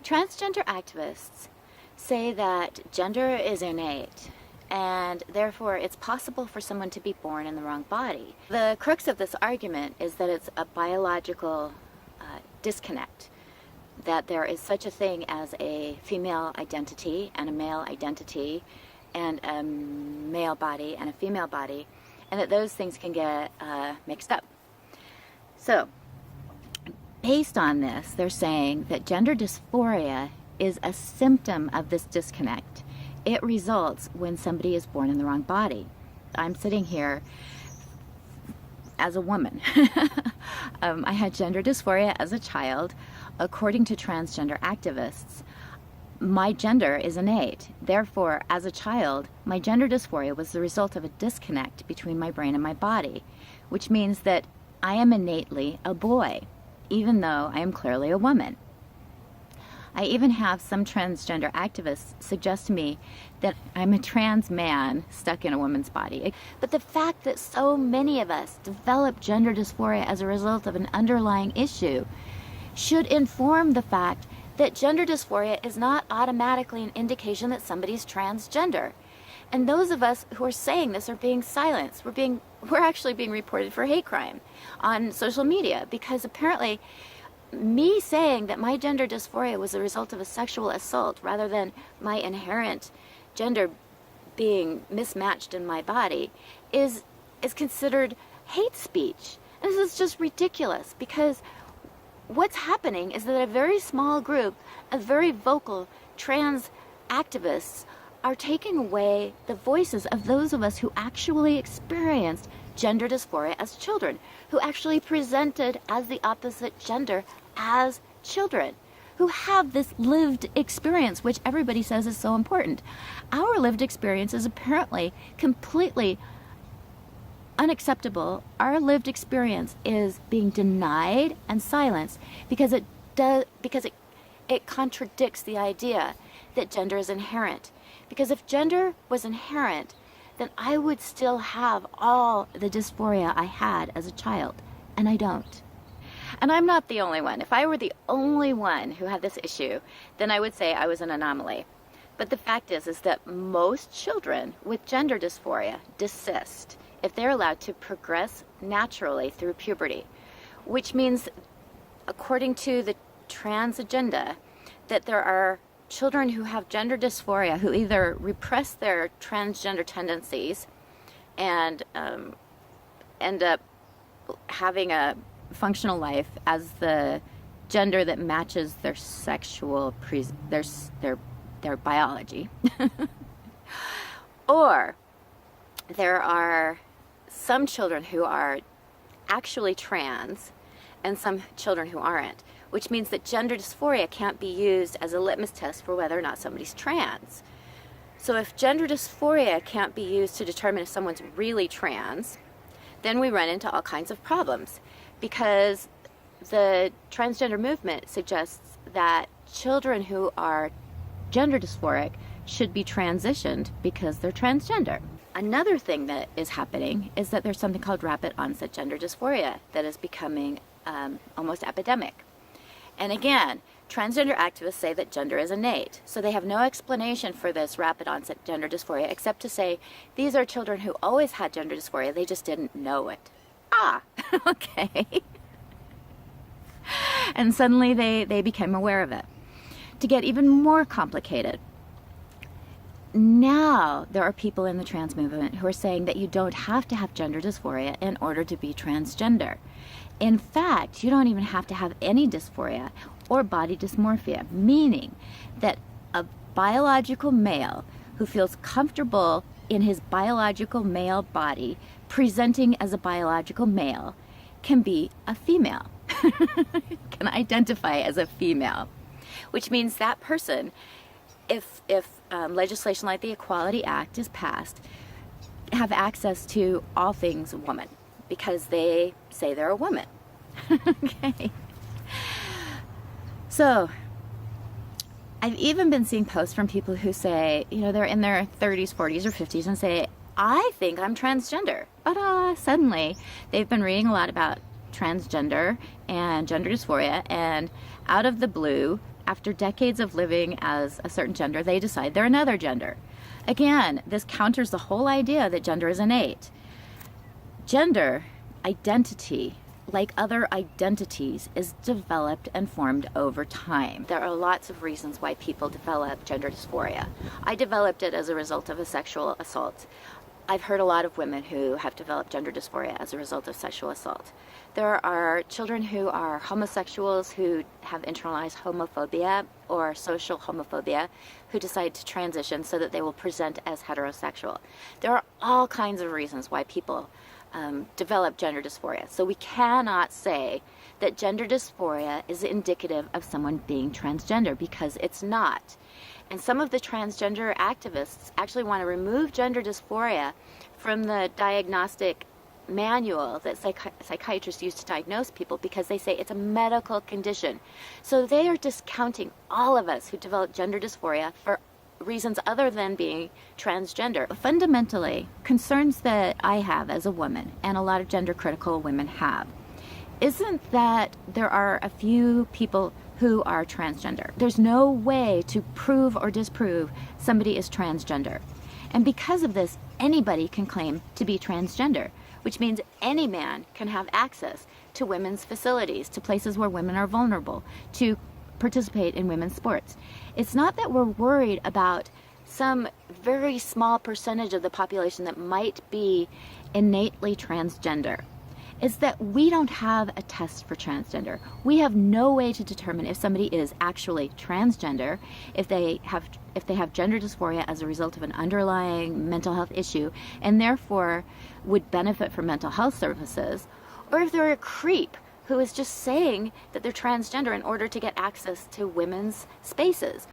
Transgender activists say that gender is innate, and therefore it's possible for someone to be born in the wrong body. The crux of this argument is that it's a biological disconnect, that there is such a thing as a female identity and a male identity, and a male body and a female body, and that those things can get mixed up. So, based on this, they're saying that gender dysphoria is a symptom of this disconnect. It results when somebody is born in the wrong body. I'm sitting here as a woman. I had gender dysphoria as a child. According to transgender activists, my gender is innate. Therefore, as a child, my gender dysphoria was the result of a disconnect between my brain and my body, which means that I am innately a boy, even though I am clearly a woman. I even have some transgender activists suggest to me that I'm a trans man stuck in a woman's body. But the fact that so many of us develop gender dysphoria as a result of an underlying issue should inform the fact that gender dysphoria is not automatically an indication that somebody's transgender. And those of us who are saying this are being silenced. We're actually being reported for hate crime on social media, because apparently me saying that my gender dysphoria was the result of a sexual assault rather than my inherent gender being mismatched in my body is considered hate speech. And this is just ridiculous, because what's happening is that a very small group of very vocal trans activists are taking away the voices of those of us who actually experienced gender dysphoria as children, who actually presented as the opposite gender as children, who have this lived experience, which everybody says is so important. Our lived experience is apparently completely unacceptable. Our lived experience is being denied and silenced because it contradicts the idea that gender is inherent. Because if gender was inherent, then I would still have all the dysphoria I had as a child, and I don't. And I'm not the only one. If I were the only one who had this issue, then I would say I was an anomaly. But the fact is that most children with gender dysphoria desist if they're allowed to progress naturally through puberty, which means, according to the trans agenda, that there are children who have gender dysphoria who either repress their transgender tendencies and end up having a functional life as the gender that matches their sexual their biology, or there are some children who are actually trans and some children who aren't, which means that gender dysphoria can't be used as a litmus test for whether or not somebody's trans. So if gender dysphoria can't be used to determine if someone's really trans, then we run into all kinds of problems, because the transgender movement suggests that children who are gender dysphoric should be transitioned because they're transgender. Another thing that is happening is that there's something called rapid onset gender dysphoria that is becoming almost epidemic. And again, transgender activists say that gender is innate. So they have no explanation for this rapid onset gender dysphoria except to say these are children who always had gender dysphoria, they just didn't know it. Ah, okay. And suddenly they became aware of it. To get even more complicated, now there are people in the trans movement who are saying that you don't have to have gender dysphoria in order to be transgender. In fact, you don't even have to have any dysphoria or body dysmorphia, meaning that a biological male who feels comfortable in his biological male body presenting as a biological male can be a female, can identify as a female, which means that person, if legislation like the Equality Act is passed, have access to all things woman because they say they're a woman. Okay. So I've even been seeing posts from people who say, you know, they're in their 30s, 40s, or 50s and say, I think I'm transgender. But suddenly they've been reading a lot about transgender and gender dysphoria, and out of the blue, after decades of living as a certain gender, they decide they're another gender. Again, this counters the whole idea that gender is innate. Gender identity, like other identities, is developed and formed over time. There are lots of reasons why people develop gender dysphoria. I developed it as a result of a sexual assault. I've heard a lot of women who have developed gender dysphoria as a result of sexual assault. There are children who are homosexuals who have internalized homophobia or social homophobia who decide to transition so that they will present as heterosexual. There are all kinds of reasons why people develop gender dysphoria. So we cannot say that gender dysphoria is indicative of someone being transgender, because it's not. And some of the transgender activists actually want to remove gender dysphoria from the diagnostic manual that psychiatrists use to diagnose people, because they say it's a medical condition. So they are discounting all of us who develop gender dysphoria for reasons other than being transgender. Fundamentally, concerns that I have as a woman, and a lot of gender critical women have, isn't that there are a few people who are transgender. There's no way to prove or disprove somebody is transgender. And because of this, anybody can claim to be transgender, which means any man can have access to women's facilities, to places where women are vulnerable, to participate in women's sports. It's not that we're worried about some very small percentage of the population that might be innately transgender. It's that we don't have a test for transgender. We have no way to determine if somebody is actually transgender, if they have gender dysphoria as a result of an underlying mental health issue, and therefore would benefit from mental health services, or if they're a creep who is just saying that they're transgender in order to get access to women's spaces.